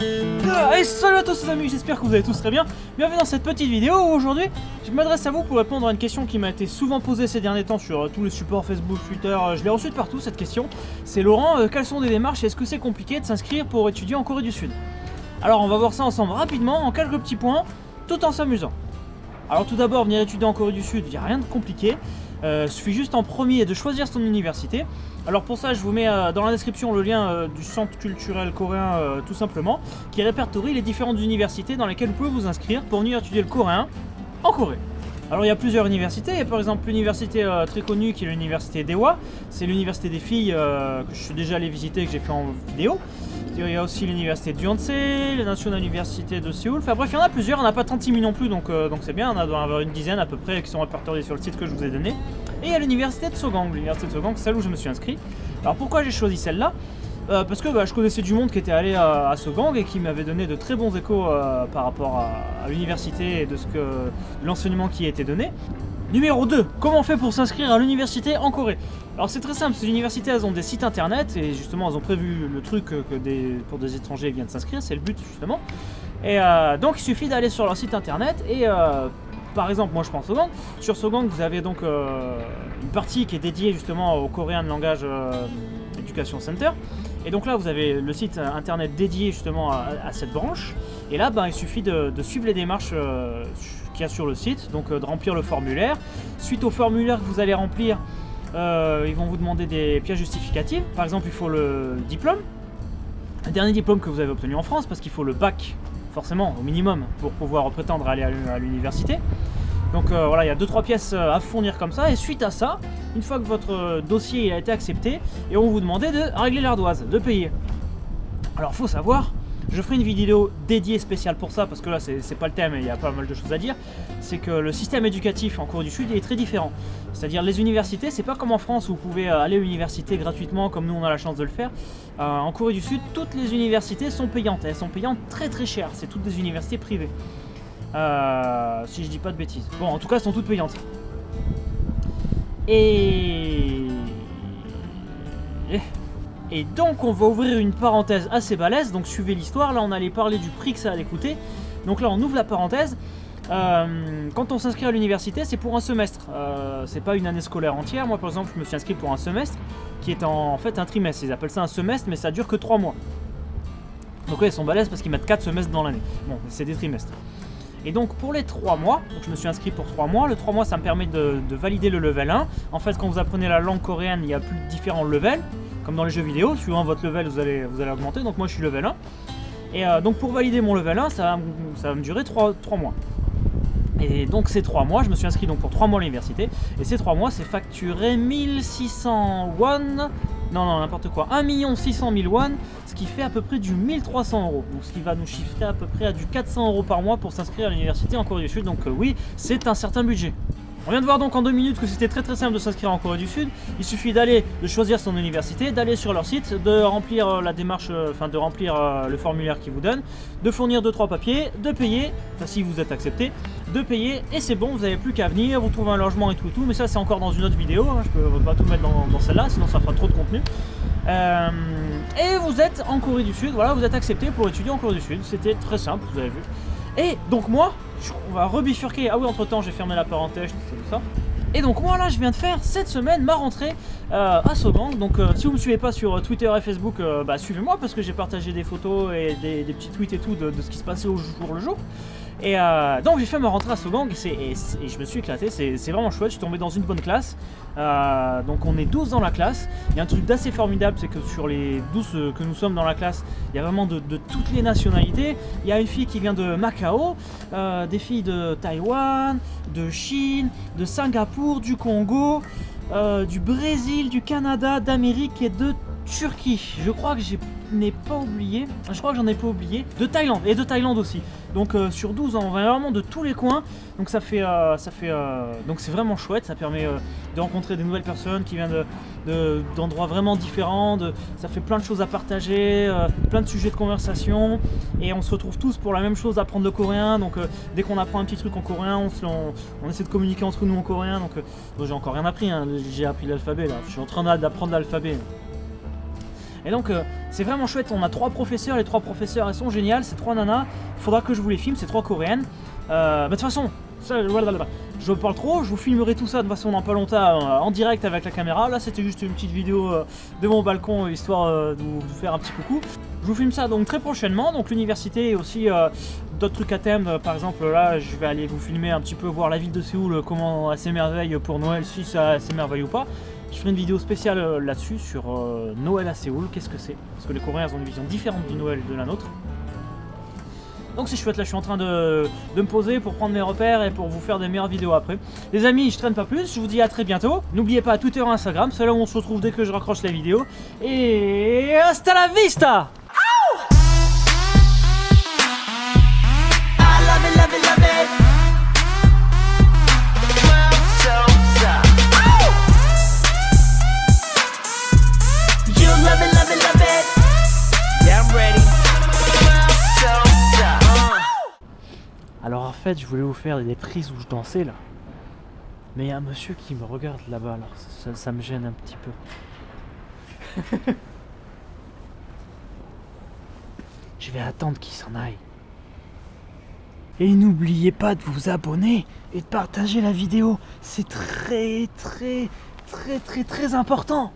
Et salut à tous les amis, j'espère que vous allez tous très bien. Bienvenue dans cette petite vidéo où aujourd'hui je m'adresse à vous pour répondre à une question qui m'a été souvent posée ces derniers temps sur tous les supports Facebook, Twitter. Je l'ai reçue de partout cette question. C'est Laurent, quelles sont les démarches et est-ce que c'est compliqué de s'inscrire pour étudier en Corée du Sud? Alors on va voir ça ensemble rapidement en quelques petits points tout en s'amusant. Alors tout d'abord, venir étudier en Corée du Sud, il n'y a rien de compliqué. Il suffit juste en premier de choisir son université. Alors pour ça je vous mets dans la description le lien du centre culturel coréen tout simplement, qui répertorie les différentes universités dans lesquelles vous pouvez vous inscrire pour venir étudier le coréen en Corée. Alors il y a plusieurs universités, il y a par exemple l'université très connue qui est l'université d'Ewa, c'est l'université des filles que je suis déjà allé visiter, que j'ai fait en vidéo. Il y a aussi l'université de Yonsei, la National Université de Séoul, enfin bref il y en a plusieurs, on n'a pas 36 000 non plus donc c'est bien, on a doit en avoir une dizaine à peu près qui sont répertoriés sur le site que je vous ai donné. Et il y a l'université de Sogang, c'est celle où je me suis inscrit. Alors pourquoi j'ai choisi celle-là? Parce que je connaissais du monde qui était allé à Sogang et qui m'avait donné de très bons échos par rapport à l'université et de l'enseignement qui a été donné. Numéro 2, comment on fait pour s'inscrire à l'université en Corée? Alors c'est très simple, ces universités elles ont des sites internet et justement elles ont prévu le truc que pour des étrangers viennent s'inscrire, c'est le but justement. Et donc il suffit d'aller sur leur site internet et par exemple moi je pense Sogang. Sur Sogang vous avez donc une partie qui est dédiée justement au Korean Language Education Center. Et donc là vous avez le site internet dédié justement à cette branche. Et là il suffit de suivre les démarches qu'il y a sur le site, donc de remplir le formulaire. Suite au formulaire que vous allez remplir, ils vont vous demander des pièces justificatives. Par exemple il faut le diplôme, le dernier diplôme que vous avez obtenu en France, parce qu'il faut le bac forcément au minimum pour pouvoir prétendre aller à l'université. Donc voilà, il y a 2-3 pièces à fournir comme ça, et suite à ça, une fois que votre dossier a été accepté, et on va vous demander de régler l'ardoise, de payer. Alors faut savoir, je ferai une vidéo dédiée spéciale pour ça, parce que là c'est pas le thème et il y a pas mal de choses à dire, c'est que le système éducatif en Corée du Sud est très différent. C'est-à-dire les universités, c'est pas comme en France où vous pouvez aller à l'université gratuitement comme nous on a la chance de le faire. En Corée du Sud, toutes les universités sont payantes, elles sont payantes très très cher, c'est toutes des universités privées. Si je dis pas de bêtises. Bon, en tout cas, elles sont toutes payantes. Et donc, on va ouvrir une parenthèse assez balèze. Donc, suivez l'histoire. Là, on allait parler du prix que ça allait coûter. Donc là, on ouvre la parenthèse. Quand on s'inscrit à l'université, c'est pour un semestre. C'est pas une année scolaire entière. Moi, par exemple, je me suis inscrit pour un semestre qui est en fait un trimestre. Ils appellent ça un semestre, mais ça dure que 3 mois. Donc, ouais, ils sont balèzes parce qu'ils mettent 4 semestres dans l'année. Bon, c'est des trimestres. Et donc pour les 3 mois, donc je me suis inscrit pour 3 mois, le 3 mois ça me permet de valider le level 1. En fait quand vous apprenez la langue coréenne, il y a plus de différents levels, comme dans les jeux vidéo, suivant votre level vous allez augmenter, donc moi je suis level 1. Et donc pour valider mon level 1, ça va me durer 3 mois. Et donc ces 3 mois, je me suis inscrit donc pour 3 mois à l'université, et ces 3 mois c'est facturé 1600 won, non n'importe quoi, 1 600 000 won, ce qui fait à peu près du 1300 €, donc ce qui va nous chiffrer à peu près à du 400 € par mois pour s'inscrire à l'université en Corée du Sud, donc oui, c'est un certain budget. On vient de voir donc en 2 minutes que c'était très simple de s'inscrire en Corée du Sud. Il suffit de choisir son université, d'aller sur leur site, de remplir la démarche, de remplir le formulaire qu'ils vous donnent, de fournir 2-3 papiers, de payer, enfin si vous êtes accepté, de payer et c'est bon, vous n'avez plus qu'à venir, vous trouvez un logement et tout, mais ça c'est encore dans une autre vidéo, hein, je peux pas tout mettre dans celle-là, sinon ça fera trop de contenu. Et vous êtes en Corée du Sud, voilà, vous êtes accepté pour étudier en Corée du Sud, c'était très simple, vous avez vu. Et donc moi, on va rebifurquer, ah oui entre temps j'ai fermé la parenthèse, tout ça. Et donc moi là je viens de faire cette semaine ma rentrée à Sogang, donc si vous me suivez pas sur Twitter et Facebook, suivez-moi parce que j'ai partagé des photos et des petits tweets et tout de ce qui se passait au jour le jour. Et donc j'ai fait ma rentrée à Sogang et je me suis éclaté, c'est vraiment chouette, je suis tombé dans une bonne classe. Donc on est 12 dans la classe. Il y a un truc d'assez formidable, c'est que sur les 12 que nous sommes dans la classe, il y a vraiment de toutes les nationalités. Il y a une fille qui vient de Macao, des filles de Taïwan, de Chine, de Singapour, du Congo, du Brésil, du Canada, d'Amérique et de Turquie. Je crois que n'ai pas oublié, je crois que j'en ai pas oublié, de Thaïlande et de Thaïlande aussi. Donc sur 12 on va vraiment de tous les coins. Donc donc c'est vraiment chouette, ça permet de rencontrer des nouvelles personnes qui viennent d'endroits vraiment différents, ça fait plein de choses à partager, plein de sujets de conversation et on se retrouve tous pour la même chose, apprendre le coréen. Donc dès qu'on apprend un petit truc en coréen, on essaie de communiquer entre nous en coréen. Donc j'ai encore rien appris, hein. J'ai appris l'alphabet là, je suis en train d'apprendre l'alphabet. Et donc c'est vraiment chouette, on a 3 professeurs, les 3 professeurs elles sont géniales, c'est 3 nanas, faudra que je vous les filme, c'est 3 coréennes. Bah de toute façon, ça, je parle trop, je vous filmerai tout ça de façon dans pas longtemps en direct avec la caméra. Là c'était juste une petite vidéo de mon balcon histoire de vous faire un petit coucou. Je vous filme ça donc très prochainement, donc l'université et aussi d'autres trucs à thème. Par exemple là je vais aller vous filmer un petit peu, voir la ville de Séoul, comment elle s'émerveille pour Noël, si ça s'émerveille ou pas. Je ferai une vidéo spéciale là-dessus sur Noël à Séoul, qu'est-ce que c'est? Parce que les Coréens ont une vision différente du Noël de la nôtre. Donc c'est chouette, là je suis en train de me poser pour prendre mes repères et pour vous faire des meilleures vidéos après. Les amis, je traîne pas plus, je vous dis à très bientôt. N'oubliez pas Twitter et Instagram, c'est là où on se retrouve dès que je raccroche la vidéo. Et hasta la vista! Alors en fait, je voulais vous faire des prises où je dansais là. Mais il y a un monsieur qui me regarde là-bas, alors ça me gêne un petit peu. Je vais attendre qu'il s'en aille. Et n'oubliez pas de vous abonner et de partager la vidéo. C'est très important.